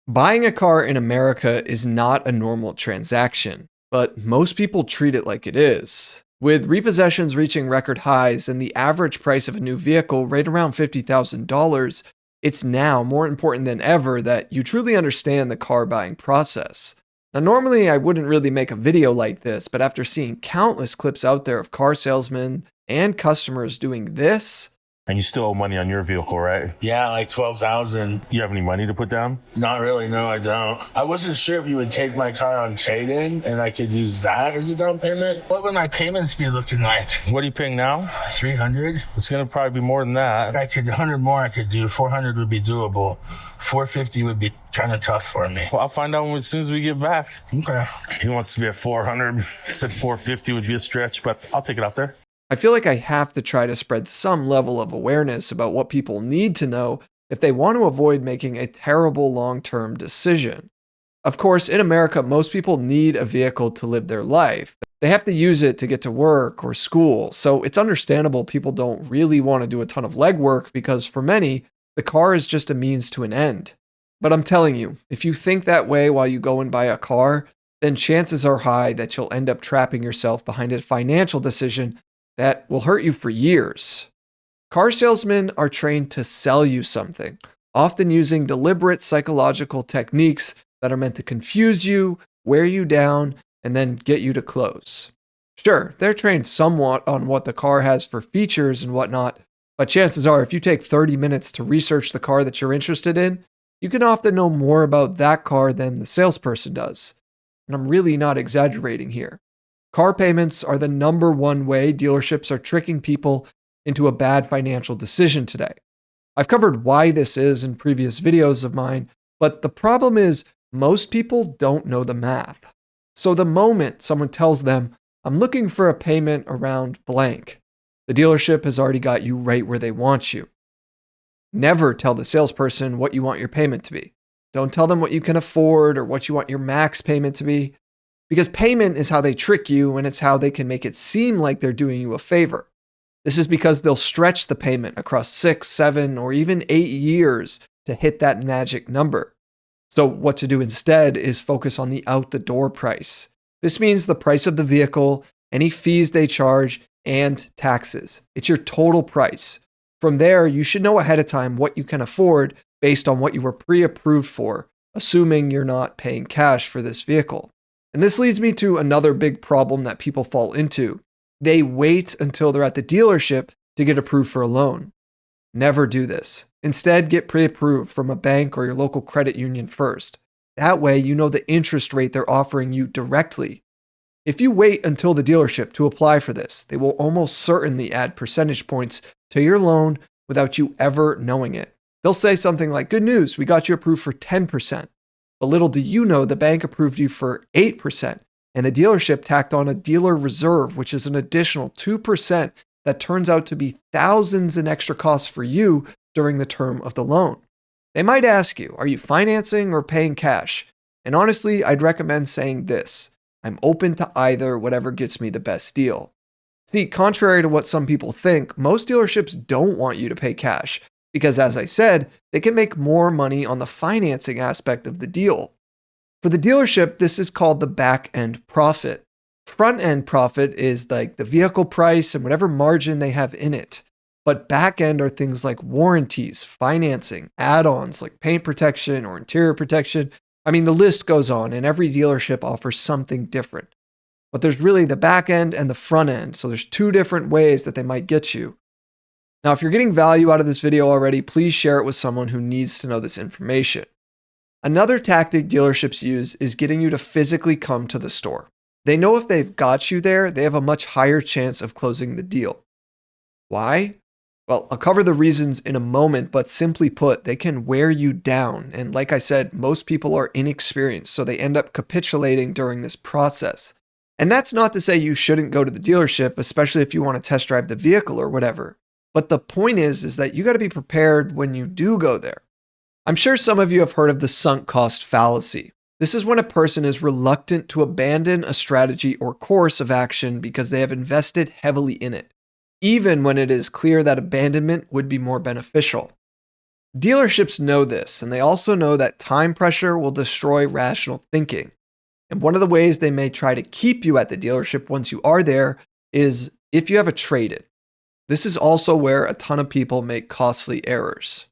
Buying a car in America is not a normal transaction, but most people treat it like it is. With repossessions reaching record highs and the average price of a new vehicle right around $50,000, it's now more important than ever that you truly understand the car buying process. Now, normally I wouldn't really make a video like this, but after seeing countless clips out there of car salesmen and customers doing this, And you still owe money on your vehicle, right? Yeah, like 12,000. You have any money to put down? Not really, no, I don't. I wasn't sure if you would take my car on trade-in and I could use that as a down payment. What would my payments be looking like? What are you paying now? 300? It's gonna probably be more than that. I could 100 more I could do. 400 would be doable. 450 would be kind of tough for me. Well, I'll find out as soon as we get back. Okay. He wants to be at 400. Said 450 would be a stretch, but I'll take it out there. I feel like I have to try to spread some level of awareness about what people need to know if they want to avoid making a terrible long term decision. Of course, in America, most people need a vehicle to live their life. They have to use it to get to work or school, so it's understandable people don't really want to do a ton of legwork because for many, the car is just a means to an end. But I'm telling you, if you think that way while you go and buy a car, then chances are high that you'll end up trapping yourself behind a financial decision that will hurt you for years. Car salesmen are trained to sell you something, often using deliberate psychological techniques that are meant to confuse you, wear you down, and then get you to close. Sure, they're trained somewhat on what the car has for features and whatnot, but chances are if you take 30 minutes to research the car that you're interested in, you can often know more about that car than the salesperson does. And I'm really not exaggerating here. Car payments are the number one way dealerships are tricking people into a bad financial decision today. I've covered why this is in previous videos of mine, but the problem is most people don't know the math. So the moment someone tells them, I'm looking for a payment around blank, the dealership has already got you right where they want you. Never tell the salesperson what you want your payment to be. Don't tell them what you can afford or what you want your max payment to be. Because payment is how they trick you and it's how they can make it seem like they're doing you a favor. This is because they'll stretch the payment across 6, 7, or even 8 years to hit that magic number. So what to do instead is focus on the out the door price. This means the price of the vehicle, any fees they charge, and taxes. It's your total price. From there, you should know ahead of time what you can afford based on what you were pre-approved for, assuming you're not paying cash for this vehicle. And this leads me to another big problem that people fall into. They wait until they're at the dealership to get approved for a loan. Never do this. Instead, get pre-approved from a bank or your local credit union first. That way, you know the interest rate they're offering you directly. If you wait until the dealership to apply for this, they will almost certainly add percentage points to your loan without you ever knowing it. They'll say something like, good news, we got you approved for 10%. But little do you know, the bank approved you for 8%, and the dealership tacked on a dealer reserve, which is an additional 2% that turns out to be thousands in extra costs for you during the term of the loan. They might ask you, are you financing or paying cash? And honestly, I'd recommend saying this, I'm open to either, whatever gets me the best deal. See, contrary to what some people think, most dealerships don't want you to pay cash. Because as I said, they can make more money on the financing aspect of the deal. For the dealership, this is called the back-end profit. Front-end profit is like the vehicle price and whatever margin they have in it. But back-end are things like warranties, financing, add-ons like paint protection or interior protection. I mean, the list goes on and every dealership offers something different. But there's really the back-end and the front-end. So there's two different ways that they might get you. Now, if you're getting value out of this video already, please share it with someone who needs to know this information. Another tactic dealerships use is getting you to physically come to the store. They know if they've got you there, they have a much higher chance of closing the deal. Why? Well, I'll cover the reasons in a moment, but simply put, they can wear you down. And like I said, most people are inexperienced, so they end up capitulating during this process. And that's not to say you shouldn't go to the dealership, especially if you want to test drive the vehicle or whatever. But the point is that you got to be prepared when you do go there. I'm sure some of you have heard of the sunk cost fallacy. This is when a person is reluctant to abandon a strategy or course of action because they have invested heavily in it, even when it is clear that abandonment would be more beneficial. Dealerships know this, and they also know that time pressure will destroy rational thinking. And one of the ways they may try to keep you at the dealership once you are there is if you have a trade in. This is also where a ton of people make costly errors.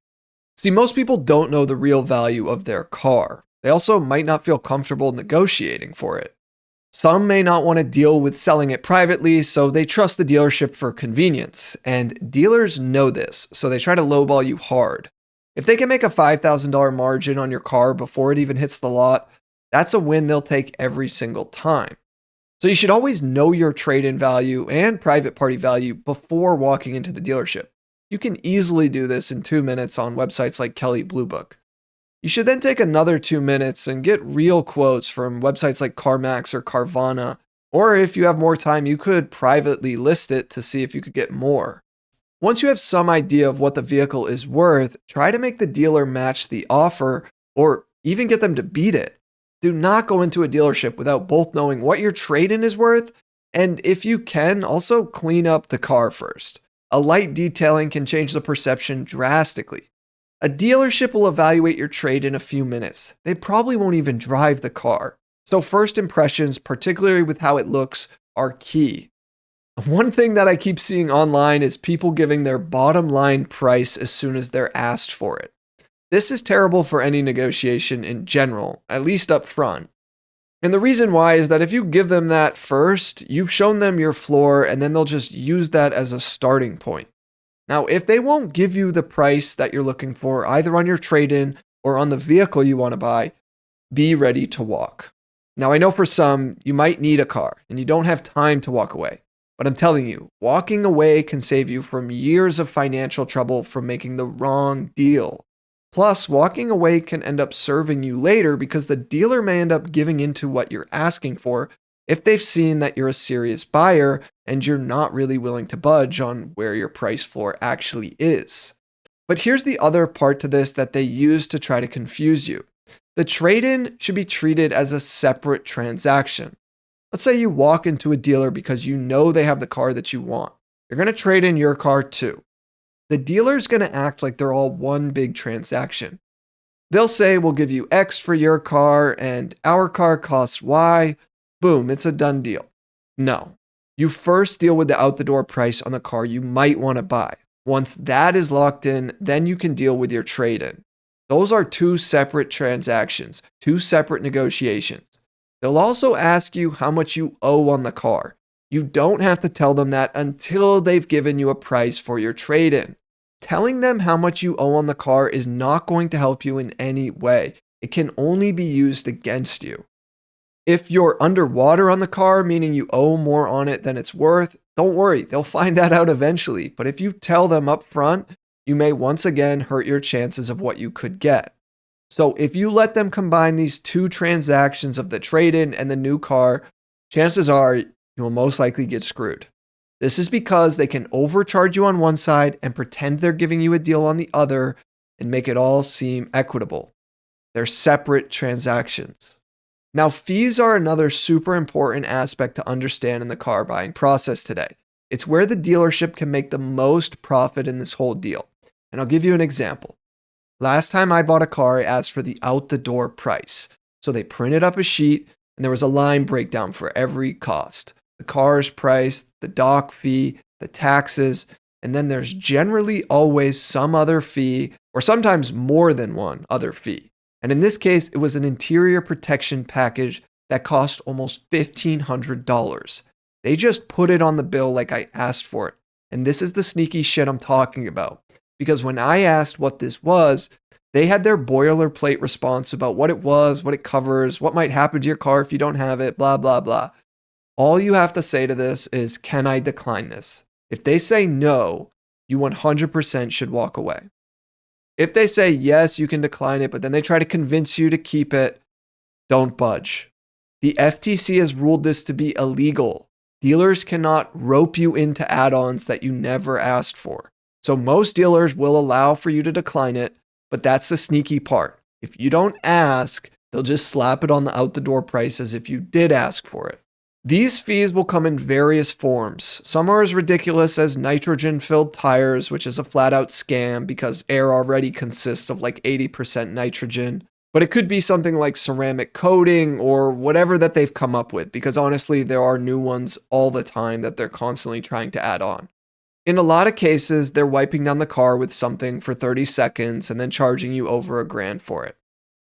See, most people don't know the real value of their car. They also might not feel comfortable negotiating for it. Some may not want to deal with selling it privately, so they trust the dealership for convenience. And dealers know this, so they try to lowball you hard. If they can make a $5,000 margin on your car before it even hits the lot, that's a win they'll take every single time. So you should always know your trade-in value and private party value before walking into the dealership. You can easily do this in 2 minutes on websites like Kelley Blue Book. You should then take another 2 minutes and get real quotes from websites like CarMax or Carvana, or if you have more time, you could privately list it to see if you could get more. Once you have some idea of what the vehicle is worth, try to make the dealer match the offer or even get them to beat it. Do not go into a dealership without both knowing what your trade-in is worth, and if you can, also clean up the car first. A light detailing can change the perception drastically. A dealership will evaluate your trade in a few minutes. They probably won't even drive the car. So first impressions, particularly with how it looks, are key. One thing that I keep seeing online is people giving their bottom line price as soon as they're asked for it. This is terrible for any negotiation in general, at least up front. And the reason why is that if you give them that first, you've shown them your floor and then they'll just use that as a starting point. Now, if they won't give you the price that you're looking for, either on your trade-in or on the vehicle you want to buy, be ready to walk. Now, I know for some, you might need a car and you don't have time to walk away. But I'm telling you, walking away can save you from years of financial trouble from making the wrong deal. Plus, walking away can end up serving you later because the dealer may end up giving into what you're asking for if they've seen that you're a serious buyer and you're not really willing to budge on where your price floor actually is. But here's the other part to this that they use to try to confuse you. The trade-in should be treated as a separate transaction. Let's say you walk into a dealer because you know they have the car that you want. You're going to trade in your car too. The dealer's going to act like they're all one big transaction. They'll say, we'll give you X for your car and our car costs Y. Boom, it's a done deal. No. You first deal with the out-the-door price on the car you might want to buy. Once that is locked in, then you can deal with your trade-in. Those are two separate transactions, two separate negotiations. They'll also ask you how much you owe on the car. You don't have to tell them that until they've given you a price for your trade-in. Telling them how much you owe on the car is not going to help you in any way. It can only be used against you. If you're underwater on the car, meaning you owe more on it than it's worth, don't worry, they'll find that out eventually. But if you tell them up front, you may once again hurt your chances of what you could get. So if you let them combine these two transactions of the trade-in and the new car, chances are you will most likely get screwed. This is because they can overcharge you on one side and pretend they're giving you a deal on the other and make it all seem equitable. They're separate transactions. Now, fees are another super important aspect to understand in the car buying process today. It's where the dealership can make the most profit in this whole deal. And I'll give you an example. Last time I bought a car, I asked for the out-the-door price. So they printed up a sheet and there was a line breakdown for every cost. The car's price, the dock fee, the taxes, and then there's generally always some other fee or sometimes more than one other fee. And in this case, it was an interior protection package that cost almost $1,500. They just put it on the bill like I asked for it. And this is the sneaky shit I'm talking about. Because when I asked what this was, they had their boilerplate response about what it was, what it covers, what might happen to your car if you don't have it, blah, blah, blah. All you have to say to this is, can I decline this? If they say no, you 100% should walk away. If they say yes, you can decline it, but then they try to convince you to keep it, don't budge. The FTC has ruled this to be illegal. Dealers cannot rope you into add-ons that you never asked for. So most dealers will allow for you to decline it, but that's the sneaky part. If you don't ask, they'll just slap it on the out-the-door price as if you did ask for it. These fees will come in various forms. Some are as ridiculous as nitrogen-filled tires, which is a flat-out scam because air already consists of like 80% nitrogen. But it could be something like ceramic coating or whatever that they've come up with, because honestly, there are new ones all the time that they're constantly trying to add on. In a lot of cases, they're wiping down the car with something for 30 seconds and then charging you over $1,000 for it.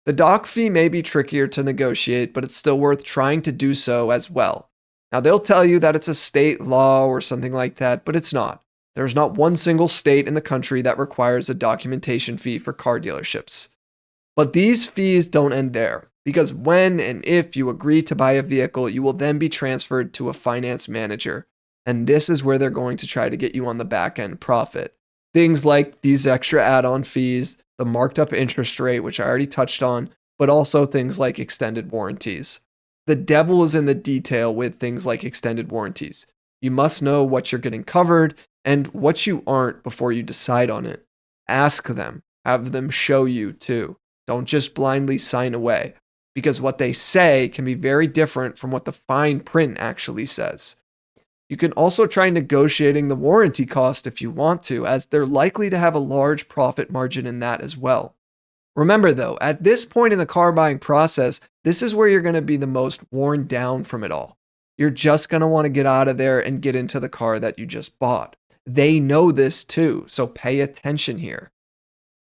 The dock fee may be trickier to negotiate, but it's still worth trying to do so as well. Now, they'll tell you that it's a state law or something like that, but it's not. There's not one single state in the country that requires a documentation fee for car dealerships. But these fees don't end there, because when and if you agree to buy a vehicle, you will then be transferred to a finance manager. And this is where they're going to try to get you on the back end profit. Things like these extra add-on fees, the marked up interest rate, which I already touched on, but also things like extended warranties. The devil is in the detail with things like extended warranties. You must know what you're getting covered and what you aren't before you decide on it. Ask them, have them show you too. Don't just blindly sign away, because what they say can be very different from what the fine print actually says. You can also try negotiating the warranty cost if you want to, as they're likely to have a large profit margin in that as well. Remember though, at this point in the car buying process, this is where you're going to be the most worn down from it all. You're just going to want to get out of there and get into the car that you just bought. They know this too, so pay attention here.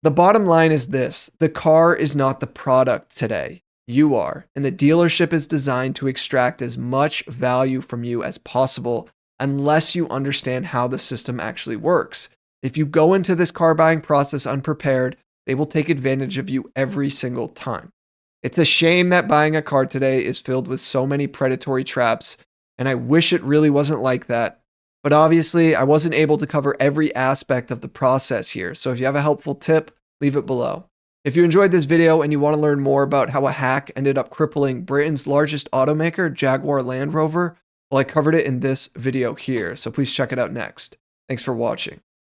The bottom line is this: the car is not the product today. You are, and the dealership is designed to extract as much value from you as possible unless you understand how the system actually works. If you go into this car buying process unprepared, they will take advantage of you every single time. It's a shame that buying a car today is filled with so many predatory traps, and I wish it really wasn't like that. But obviously, I wasn't able to cover every aspect of the process here, so if you have a helpful tip, leave it below. If you enjoyed this video and you want to learn more about how a hack ended up crippling Britain's largest automaker, Jaguar Land Rover, well, I covered it in this video here, so please check it out next. Thanks for watching.